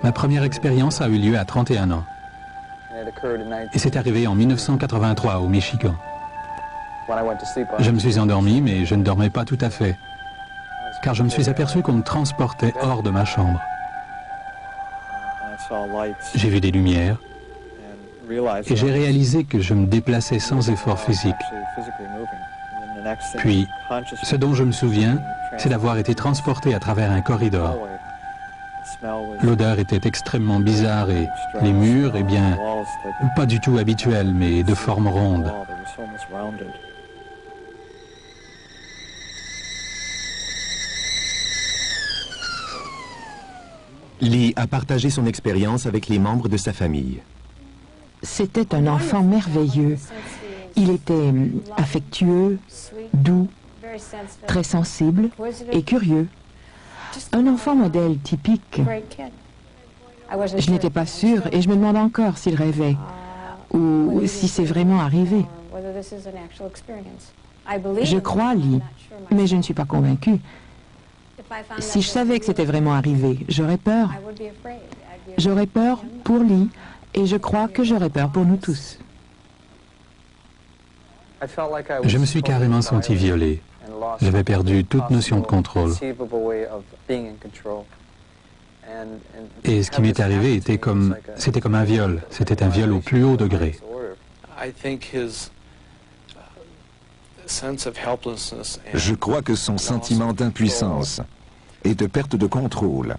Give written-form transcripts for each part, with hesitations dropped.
Ma première expérience a eu lieu à 31 ans. Et c'est arrivé en 1983 au Michigan. Je me suis endormi, mais je ne dormais pas tout à fait, car je me suis aperçu qu'on me transportait hors de ma chambre. J'ai vu des lumières et j'ai réalisé que je me déplaçais sans effort physique. Puis, ce dont je me souviens, c'est d'avoir été transporté à travers un corridor. L'odeur était extrêmement bizarre et les murs, eh bien, pas du tout habituels, mais de forme ronde. Lee a partagé son expérience avec les membres de sa famille. C'était un enfant merveilleux. Il était affectueux, doux, très sensible et curieux. Un enfant modèle typique. Je n'étais pas sûre et je me demande encore s'il rêvait ou si c'est vraiment arrivé. Je crois Lee, mais je ne suis pas convaincue. Si je savais que c'était vraiment arrivé, j'aurais peur. J'aurais peur pour Lee et je crois que j'aurais peur pour nous tous. Je me suis carrément senti violé. J'avais perdu toute notion de contrôle. Et ce qui m'est arrivé c'était comme un viol. C'était un viol au plus haut degré. Je crois que son sentiment d'impuissance et de perte de contrôle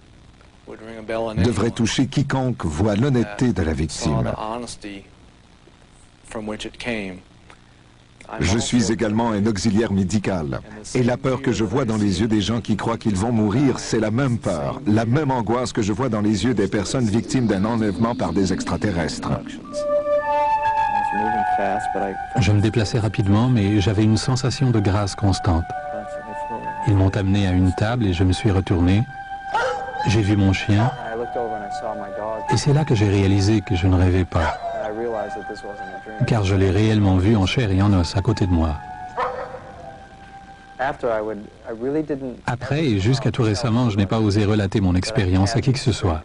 devrait toucher quiconque voit l'honnêteté de la victime. Je suis également un auxiliaire médical et la peur que je vois dans les yeux des gens qui croient qu'ils vont mourir, c'est la même peur, la même angoisse que je vois dans les yeux des personnes victimes d'un enlèvement par des extraterrestres. Je me déplaçais rapidement, mais j'avais une sensation de grâce constante. Ils m'ont amené à une table et je me suis retourné. J'ai vu mon chien et c'est là que j'ai réalisé que je ne rêvais pas, car je l'ai réellement vu en chair et en os à côté de moi. Après, et jusqu'à tout récemment, je n'ai pas osé relater mon expérience à qui que ce soit.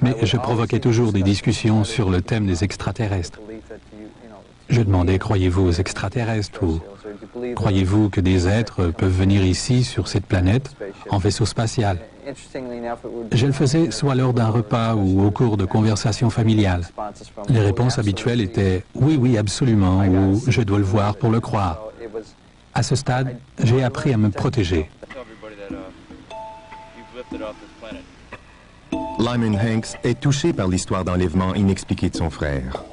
Mais je provoquais toujours des discussions sur le thème des extraterrestres. Je demandais, croyez-vous aux extraterrestres ou croyez-vous que des êtres peuvent venir ici, sur cette planète, en vaisseau spatial? Je le faisais soit lors d'un repas ou au cours de conversations familiales. Les réponses habituelles étaient « oui, oui, absolument » ou « je dois le voir pour le croire ». À ce stade, j'ai appris à me protéger. Lyman Hanks est touché par l'histoire d'enlèvement inexpliquée de son frère.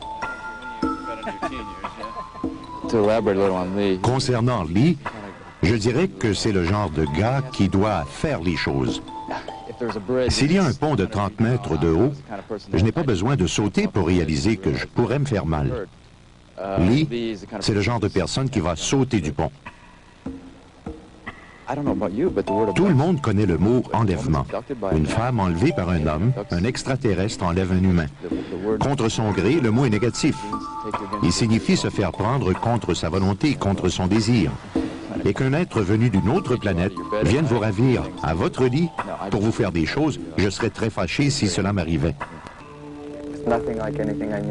Concernant Lee, je dirais que c'est le genre de gars qui doit faire les choses. S'il y a un pont de 30 mètres de haut, je n'ai pas besoin de sauter pour réaliser que je pourrais me faire mal. Lee, c'est le genre de personne qui va sauter du pont. Tout le monde connaît le mot enlèvement. Une femme enlevée par un homme, un extraterrestre enlève un humain. Contre son gré, le mot est négatif. Il signifie se faire prendre contre sa volonté, contre son désir. Et qu'un être venu d'une autre planète vienne vous ravir à votre lit pour vous faire des choses, je serais très fâché si cela m'arrivait.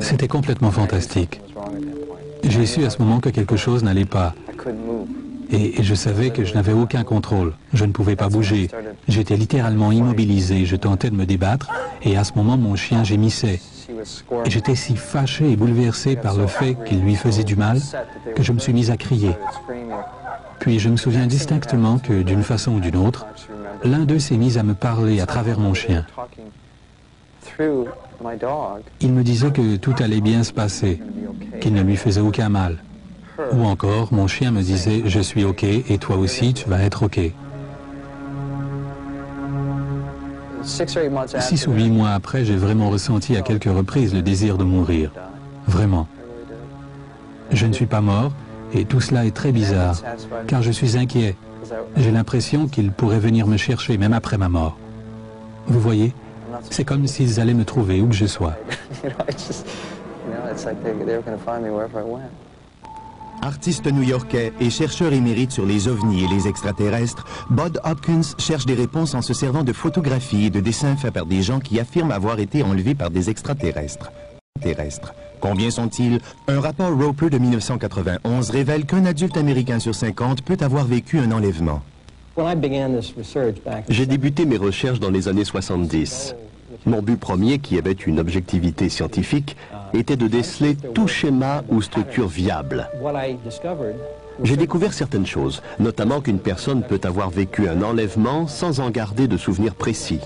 C'était complètement fantastique. J'ai su à ce moment que quelque chose n'allait pas. Et je savais que je n'avais aucun contrôle. Je ne pouvais pas bouger. J'étais littéralement immobilisé. Je tentais de me débattre et à ce moment, mon chien gémissait. Et j'étais si fâché et bouleversé par le fait qu'il lui faisait du mal que je me suis mis à crier. Puis je me souviens distinctement que, d'une façon ou d'une autre, l'un d'eux s'est mis à me parler à travers mon chien. Il me disait que tout allait bien se passer, qu'il ne lui faisait aucun mal. Ou encore, mon chien me disait « Je suis OK et toi aussi, tu vas être OK ». 6 ou 8 mois après, j'ai vraiment ressenti à quelques reprises le désir de mourir. Vraiment. Je ne suis pas mort et tout cela est très bizarre, car je suis inquiet. J'ai l'impression qu'ils pourraient venir me chercher même après ma mort. Vous voyez, c'est comme s'ils allaient me trouver où que je sois. Artiste new-yorkais et chercheur émérite sur les ovnis et les extraterrestres, Bud Hopkins cherche des réponses en se servant de photographies et de dessins faits par des gens qui affirment avoir été enlevés par des extraterrestres. Combien sont-ils? Un rapport Roper de 1991 révèle qu'un adulte américain sur 50 peut avoir vécu un enlèvement. J'ai débuté mes recherches dans les années 70. Mon but premier, qui avait une objectivité scientifique, était de déceler tout schéma ou structure viable. J'ai découvert certaines choses, notamment qu'une personne peut avoir vécu un enlèvement sans en garder de souvenirs précis.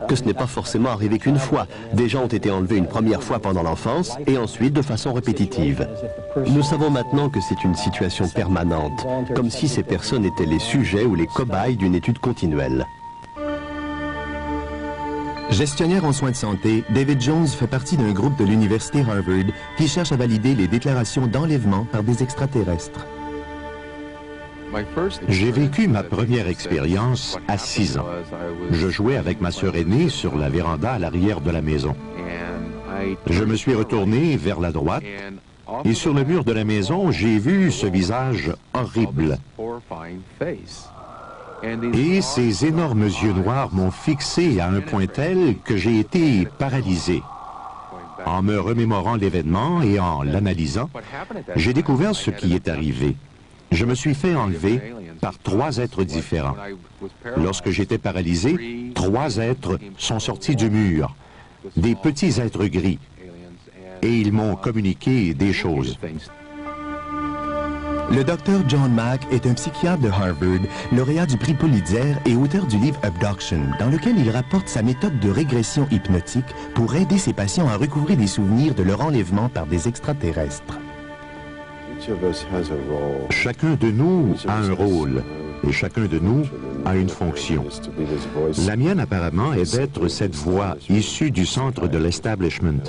Que ce n'est pas forcément arrivé qu'une fois. Des gens ont été enlevés une première fois pendant l'enfance et ensuite de façon répétitive. Nous savons maintenant que c'est une situation permanente, comme si ces personnes étaient les sujets ou les cobayes d'une étude continuelle. Gestionnaire en soins de santé, David Jones fait partie d'un groupe de l'université Harvard qui cherche à valider les déclarations d'enlèvement par des extraterrestres. J'ai vécu ma première expérience à 6 ans. Je jouais avec ma sœur aînée sur la véranda à l'arrière de la maison. Je me suis retourné vers la droite et sur le mur de la maison, j'ai vu ce visage horrible. Et ces énormes yeux noirs m'ont fixé à un point tel que j'ai été paralysé. En me remémorant l'événement et en l'analysant, j'ai découvert ce qui est arrivé. Je me suis fait enlever par 3 êtres différents. Lorsque j'étais paralysé, 3 êtres sont sortis du mur, des petits êtres gris, et ils m'ont communiqué des choses. Le docteur John Mack est un psychiatre de Harvard, lauréat du prix Pulitzer et auteur du livre Abduction, dans lequel il rapporte sa méthode de régression hypnotique pour aider ses patients à recouvrer des souvenirs de leur enlèvement par des extraterrestres. Chacun de nous a un rôle et chacun de nous a une fonction. La mienne, apparemment, est d'être cette voix issue du centre de l'establishment.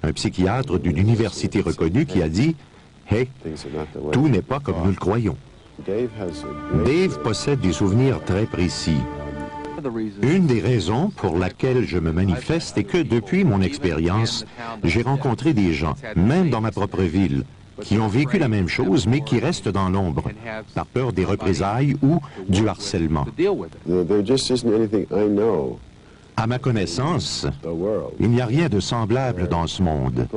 Un psychiatre d'une université reconnue qui a dit « Hey, tout n'est pas comme nous le croyons ». Dave possède des souvenirs très précis. Une des raisons pour laquelle je me manifeste est que depuis mon expérience, j'ai rencontré des gens, même dans ma propre ville, qui ont vécu la même chose, mais qui restent dans l'ombre, par peur des représailles ou du harcèlement. À ma connaissance, il n'y a rien de semblable dans ce monde.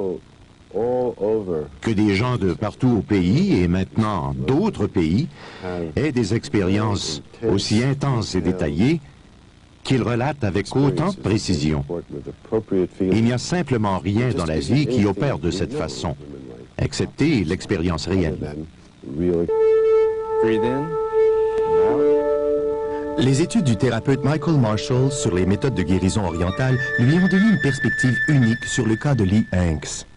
Que des gens de partout au pays, et maintenant d'autres pays, aient des expériences aussi intenses et détaillées qu'ils relatent avec autant de précision. Il n'y a simplement rien dans la vie qui opère de cette façon, excepté l'expérience réelle. Les études du thérapeute Michael Marshall sur les méthodes de guérison orientale lui ont donné une perspective unique sur le cas de Lee Hanks.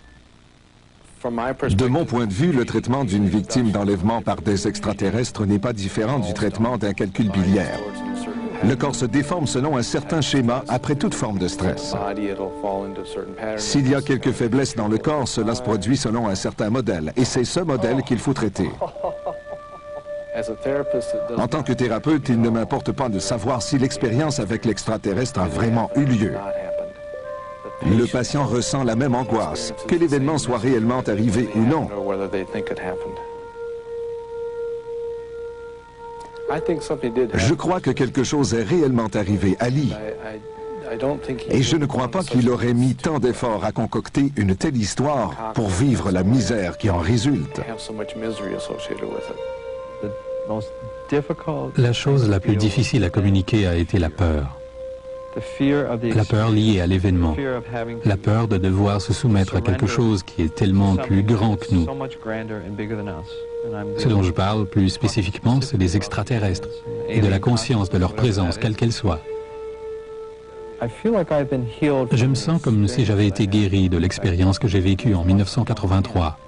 De mon point de vue, le traitement d'une victime d'enlèvement par des extraterrestres n'est pas différent du traitement d'un calcul biliaire. Le corps se déforme selon un certain schéma après toute forme de stress. S'il y a quelques faiblesses dans le corps, cela se produit selon un certain modèle, et c'est ce modèle qu'il faut traiter. En tant que thérapeute, il ne m'importe pas de savoir si l'expérience avec l'extraterrestre a vraiment eu lieu. Le patient ressent la même angoisse, que l'événement soit réellement arrivé ou non. Je crois que quelque chose est réellement arrivé à Lee. Et je ne crois pas qu'il aurait mis tant d'efforts à concocter une telle histoire pour vivre la misère qui en résulte. La chose la plus difficile à communiquer a été la peur. La peur liée à l'événement. La peur de devoir se soumettre à quelque chose qui est tellement plus grand que nous. Ce dont je parle plus spécifiquement, c'est des extraterrestres et de la conscience de leur présence, quelle qu'elle soit. Je me sens comme si j'avais été guéri de l'expérience que j'ai vécue en 1983,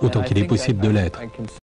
autant qu'il est possible de l'être.